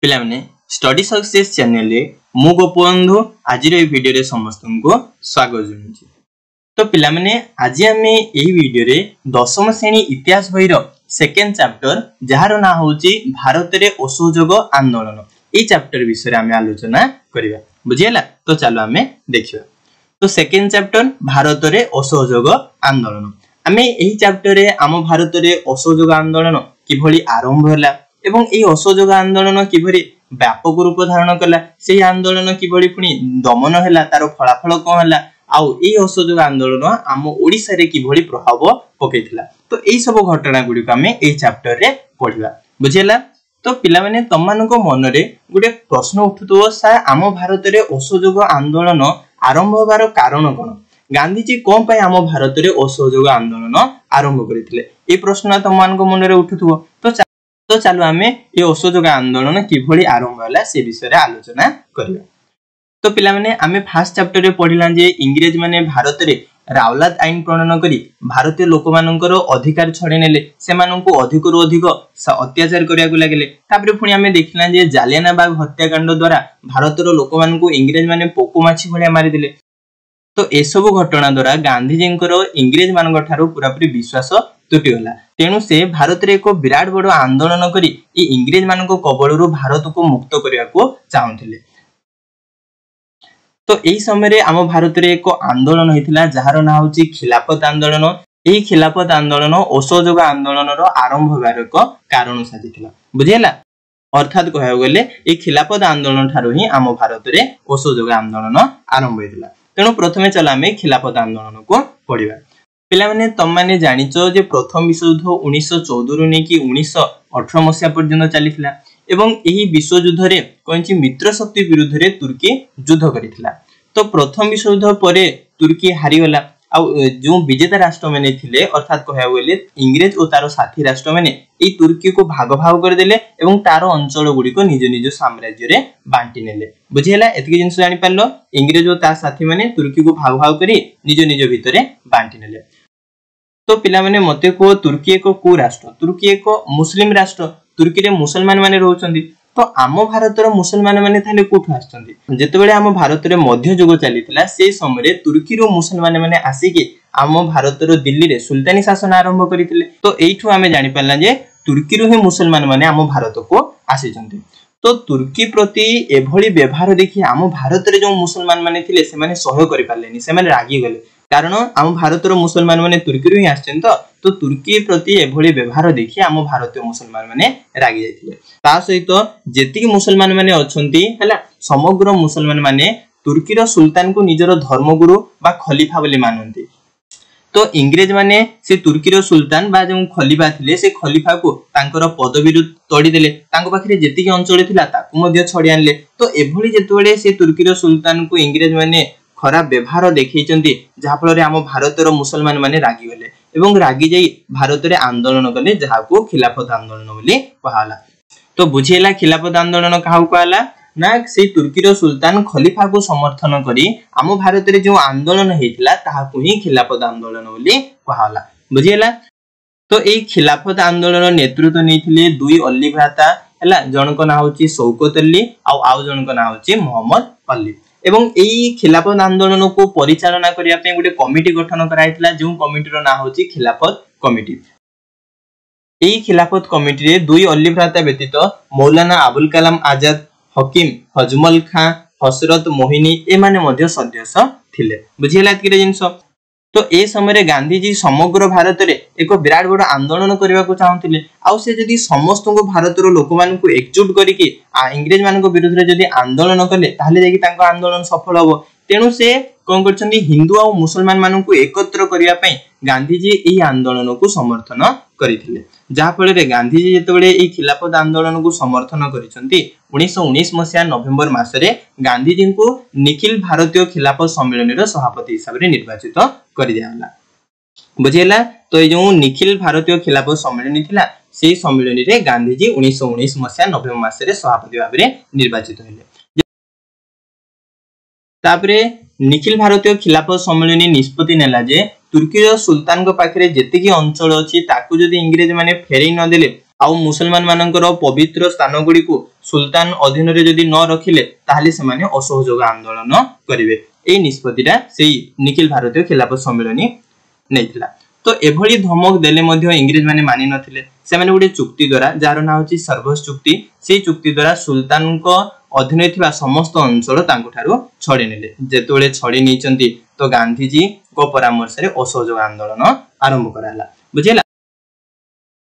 पिला माने study success channel रे मु गोपबंधु आज भिडियो समस्त को स्वागत जनाऊँ। तो पिला माने आज आम यही वीडियो रे दशम श्रेणी इतिहास बही सेकेंड चैप्टर जार ना हूँ भारत रे असहयोग आंदोलन ये चैप्टर विषय आम आलोचना करवा बुझीगला। तो चलो आम देखा। तो सेकेंड चैप्टर भारत रे असहयोग आंदोलन आम यही चैप्टर रे आम भारत रे असहयोग आंदोलन किभली आरंभ होला एवं ए असहयोग आंदोलन किभली व्यापक रूप धारण कला से आंदोलन किभली पुणी दमन हैला तार फलाफल कौन हैला आउ ए असहयोग आंदोलन आम ओडिसा रे किभली प्रभाव पकेइथिला। तो एई सब घटना गुडी को आम ए चैप्टर रे पढिबा बुझियला। तो पिला माने तमनको मन रे गुडे प्रश्न उठुतो सा आम भारत रे असहयोग आंदोलन आरंभ होबार कारण कोन गांधी जी कोन पय आम भारत रे असहयोग आंदोलन आरंभ करिथिले ए प्रश्न तमनको मन रे उठुतो। तो चलो आम ये असहयोग आंदोलन किभली आरंभ होला से विषय रे आलोचना करिया। तो पिला माने आमे फर्स्ट चैप्टर रे पढिला जे इंग्रेज माने भारत रे रावलात आईन प्रणयन करी भारतीय लोक मानकर अधिकार छडे नेले से माननकु अधिक रु अधिक अत्याचार करिया को लागले। तापरे पुणी आमे देखिला जे जालियानाबाग हत्याकांड द्वारा भारतर लोक माननकु इंग्रेज माने पोको माछी भलिया मारि दिले। तो ए सब घटना द्वारा गांधी जी इंग्रेज मान ठारू पूरा पूरी विश्वास तुटीगला। तेणु से भारत रे एक विराट बड़ आंदोलन करी इंग्रेज मान कबलरू भारत को मुक्त करने को चाहूले। तो यही समय आम भारत रे एक आंदोलन होता जार ना हूँ खिलाफत आंदोलन। यही खिलाफत आंदोलन असहयोग आंदोलन आरंभ होबार एक कारण साजिला बुझीगला। अर्थात कह गले ये खिलाफत आंदोलन ठारू ही आम भारत रे असहयोग आंदोलन आरंभ होता। तेणु प्रथमे चल आम खिलाफत आंदोलन को पढ़ा। पिला माने तम माने जानिचो जे प्रथम विश्वयुद्ध 1914 रु नेकी 1918 मसिया पर्यंत चलीथिला एवं एही विश्वयुद्ध रे कोनची मित्र शक्ति विरुद्ध रे तुर्की युद्ध करिथिला। तो प्रथम विश्वयुद्ध परे तुर्की हारी गला आ जो विजेता राष्ट्र माने थिले अर्थात कहया गले इंग्रेज और तारो साथी राष्ट्र माने ए तुर्की को भाग भाग कर देले एवं तारो अंचल गुडी को निज निज साम्राज्य रे बांटी नेले बुझियला। एतकी जिंस जानि पारलो इंग्रेज और ता साथी माने तुर्की को भाग भाग करी निज निज भितरे बांटी नेले। तो पिला माने मते को तुर्की एक को राष्ट्र तुर्की एक मुस्लिम राष्ट्र तुर्की रे मुसलमान माने रहउचंदी। तो आम भारतर मुसलमान माने थाले कोठु आछंदी जेतेबेले आम भारत रे मध्य युग चलीतिला से समय तुर्की रो मुसलमान माने आसीके आम भारतर दिल्ली रे सुल्तानी शासन आरंभ करितिले। तो एइठु आमे जानि पारला जे तुर्की रो ही मुसलमान माने आम भारत को आसीचंदी। तो तुर्की प्रति एभली व्यवहार देखि आम भारत रे जो मुसलमान माने थिले से माने सहयोग करि पारलेनी से माने रागी गले कारण आम भारतर मुसलमान माने तुर्की रो ही आछन। तो तुर्की प्रति एभली व्यवहार देखि आम भारतीय मुसलमान माने रागी जायतिले। ता सहित जेतिक मुसलमान माने अछंती हला समग्र मुसलमान माने तुर्की रो सुल्तान को निजर धर्मगुरु बा खलीफा बोली मानंती। तो इंग्रेज माने से तुर्की रो सुल्तान बा जो खलीफा थिले से खलीफा को तांकर पदवी तोड़ी देले तांको पाखरे जेतिक अंचल थिला ताकू मध्ये छडी आनले। तो एभली जेतबेले से तुर्की रो सुल्तान को इंग्रेज माने खराब व्यवहार देखैचंती जहा फल रे आम भारतर मुसलमान माने रागी गले एवं रागी जाई भारत रे आंदोलन कले जहा को खिलाफत आंदोलन बोली कहाला। तो बुझियला खिलाफत आंदोलन काहू कहला ना से तुर्की रो सुल्तान खलीफा को समर्थन करी आम भारत रे जो आंदोलन हेतिला ताहाकू ही खिलाफत आंदोलन बोली कहाला बुझियला। तो ए खिलाफत आंदोलन नेतृत्व नेथिले दुई अली भ्राता हला जनक ना होची शौकत अली आउ जनक ना होची मोहम्मद अली एवं एई खिलाफत आंदोलन को परिचालना करिया पे गुटे कमिटी गठन कराइतला जो कमिटी रो ना होची खिलाफत कमिटी। एई खिलाफत कमिटी रे दुई अली भ्राता व्यतीत मौलाना अबुल कलाम आजाद हकीम हजमल खां हसरत मोहिनी ए माने मध्ये सदस्य थिले बुझियला किरे जिंस। तो ए समय गांधी जी समग्र भारत रे एक विराट बड़ आंदोलन करबा को चाहथिले आ से जदी समस्त को भारतर लोक मान को एकजुट करिके इंग्रेज मान को विरुद्ध रे जदी आंदोलन कले ताले जेकी तांको आंदोलन सफल होबो। तेणु से कोन करछन्ती हिंदू और मुसलमान मान को एकत्र करिया पई गांधी जी एही आंदोलन को समर्थन करिथिले जहा फल रे गांधी जी जेतेबेले एही खिलाफत आंदोलन को समर्थन करिसंती 1919 मसिया नवेम्बर मासरे गांधी जी को निखिल भारतीय खिलाफत सम्मेलन रो सभापति हिसाब रे निर्वाचित करि दियाला बुझियला। तो ए जो निखिल भारतीय खिलाफत सम्मेलन थिला सेही सम्मेलन रे गांधी जी 1919 मसिया नवेम्बर मासरे सभापति भाबे रे निर्वाचित होले। तापरे निखिल भारतीय खिलाफत सम्मेलन निष्पत्ति नेला जे तुर्की सुल्तान को पाखरे जेतिकी अंचल अछि ताकू जदी इंग्रेज माने फेरै न देले आउ मुसलमान मानकर पवित्र स्थान गुड़ी को सुल्तान अधीन रे जदि न रखिले ताहले से माने असहयोग आंदोलन करिवे। एई निष्पत्तिटा सेई निखिल भारतीय खिलाफत सम्मेलनी नैथिला। तो एभली धमक देले मध्य इंग्रेज माने मानि नथिले। से माने गुडी चुक्ति द्वारा जार ना होची सर्वस चुक्ति, सेई चुक्ति द्वारा सुल्तान को अधीन थिबा समस्त अंचल तांको ठारो छडी नेले। जेतोले छडी निचंती तो गांधी जी को परामर्श रे असहयोग आंदोलन आरंभ कराला। बुझिला।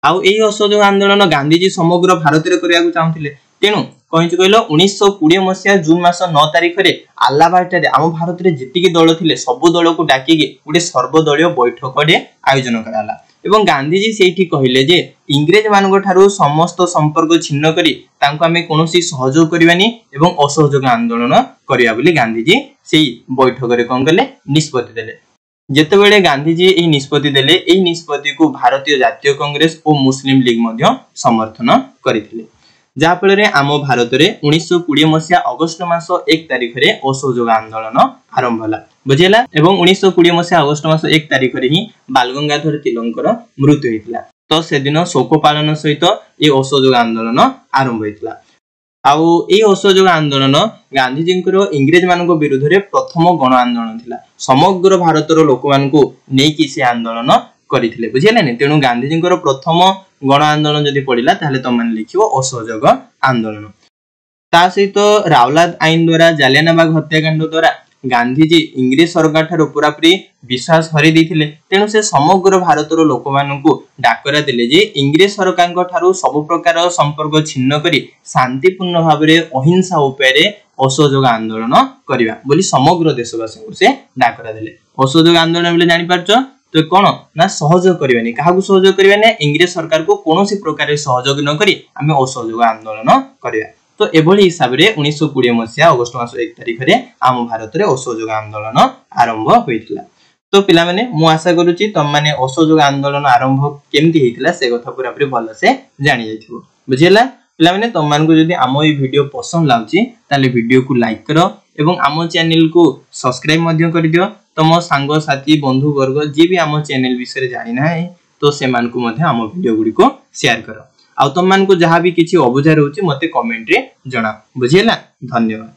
आउ एई असहयोग आंदोलन गांधीजी समग्र भारत रे करिया को चाहुथिले। तेनु कहिछु कहलो 1920 मसिया जून मास 9 तारिख रे अल्लाहाबाद रे आम भारत रे जेतिकी दल थिले सब दल को डाकी के गुडी सर्वदलीय बैठक रे आयोजन कराला। एवं गांधीजी सेठी कहिले जे इंग्रेज मानक ठारो समस्त संपर्क छिन्न करी तांको हमें कोनोसी सहयोग करबानी एवं असहयोग आंदोलन करिया बोली गांधीजी सेई बैठक रे कोन गले निष्पत्ति देले। जेतेबेले गांधीजी एई निष्पत्ति देले, एई निष्पत्ति को भारतीय जातीय कांग्रेस और मुस्लिम लीग मध्य समर्थन करिथिले। जा फल आम भारत में 1920 मसीहा अगस्ट मास 1 तारिख रे असहयोग आंदोलन आरंभ होला। बुझेला। एवं 1920 मसीहा अगस्ट मास 1 तारिख रे ही बाल गंगाधर तिलकर मृत्यु होइतिला। तो से दिन शोक पालन सहित ए असहयोग आंदोलन आरंभ होइतिला। आउ ए असहयोग आंदोलन गांधीजी इंग्रेज मानक विरुद्ध रे प्रथम गण आंदोलन थिला। समग्र भारतर लोक मानकु नेकी से आंदोलन करिथिले। बुझिलेनी। तेनु गांधीजी प्रथम गण आंदोलन जदि पड़िला ताहले तुम माने लिखिबो असहयोग आंदोलन। ता सहित रावलाद आईन द्वारा जालियानबाग हत्याकांड द्वारा गांधीजी इंग्रेज सरकार ठारो पूरापूरी विश्वास हरि दैथिले। तेनु से समग्र भारतर लोक मानकु डाकरा दिले जे इंग्रेज सरकार ठारो सब प्रकार संपर्क छिन्न करी शांतिपूर्ण भाव रे अहिंसा उपाय रे असहयोग आंदोलन करिवा बोली समग्र देशवासी को से डाकरा दिले। असहयोग आंदोलन बोले जानि पारछो तो कौन ना सहयोग करबानी, काहाकू सहयोग करबानी, इंग्रेज सरकार को कोनोसी प्रकार सहयोग न करी आमे असहयोग आंदोलन करिया। तो एभली हिसाब रे 1920 मसिया अगस्ट मास 1 तारिख रे आम भारत रे असहयोग आंदोलन आरंभ होइतिला। तो पिला माने मु आशा करूची तम माने असहयोग आंदोलन आरंभ केमती हेतिला से कथा पूरा पूरी भलो से जानि जाइथिबो। बुझिला। पिला माने तम मान को जदि आम ई वीडियो पसंद लाउची ताले वीडियो को लाइक करो एवं आम चैनल को सब्सक्राइब मध्य कर दियो। तम सांग साथी बंधु वर्ग जे भी आम चैनल विषय जानि ना है तो से मान को मध्य आम वीडियो गुडी को शेयर करो। आ तुम मान को जहां भी किछि अबुझा रहउची मते कमेंट रे जणा। बुझिला। धन्यवाद।